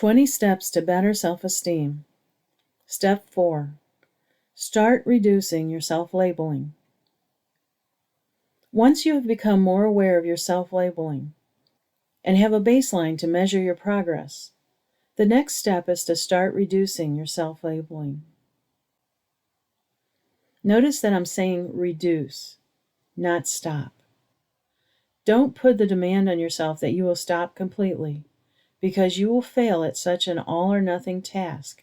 20 Steps to Better Self-Esteem. Step 4. Start reducing your self-labeling. Once you have become more aware of your self-labeling and have a baseline to measure your progress, the next step is to start reducing your self-labeling. Notice that I'm saying reduce, not stop. Don't put the demand on yourself that you will stop completely, because you will fail at such an all-or-nothing task.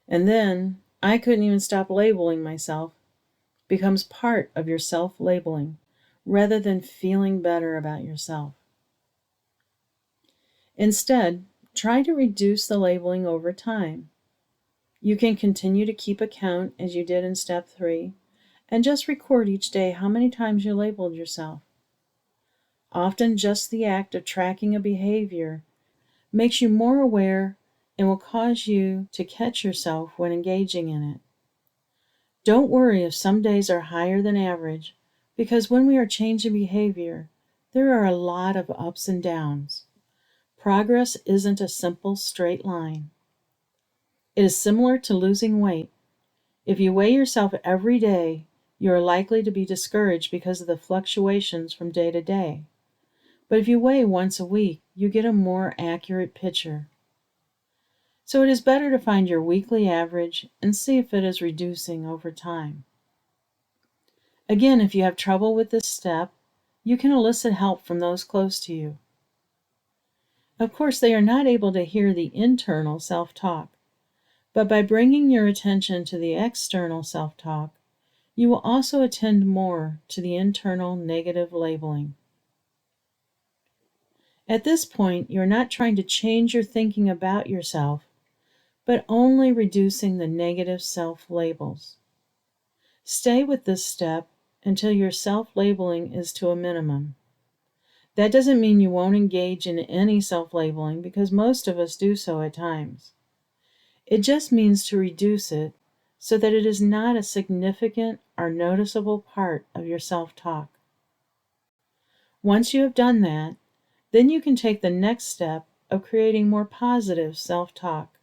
And then, I couldn't even stop labeling myself becomes part of your self-labeling, rather than feeling better about yourself. Instead, try to reduce the labeling over time. You can continue to keep account as you did in Step 3, and just record each day how many times you labeled yourself. Often just the act of tracking a behavior makes you more aware and will cause you to catch yourself when engaging in it. Don't worry if some days are higher than average, because when we are changing behavior, there are a lot of ups and downs. Progress isn't a simple straight line. It is similar to losing weight. If you weigh yourself every day, you are likely to be discouraged because of the fluctuations from day to day. But if you weigh once a week, you get a more accurate picture. So it is better to find your weekly average and see if it is reducing over time. Again, if you have trouble with this step, you can elicit help from those close to you. Of course, they are not able to hear the internal self-talk, but by bringing your attention to the external self-talk, you will also attend more to the internal negative labeling. At this point, you're not trying to change your thinking about yourself, but only reducing the negative self-labels. Stay with this step until your self-labeling is to a minimum. That doesn't mean you won't engage in any self-labeling, because most of us do so at times. It just means to reduce it so that it is not a significant or noticeable part of your self-talk. Once you have done that, then you can take the next step of creating more positive self-talk.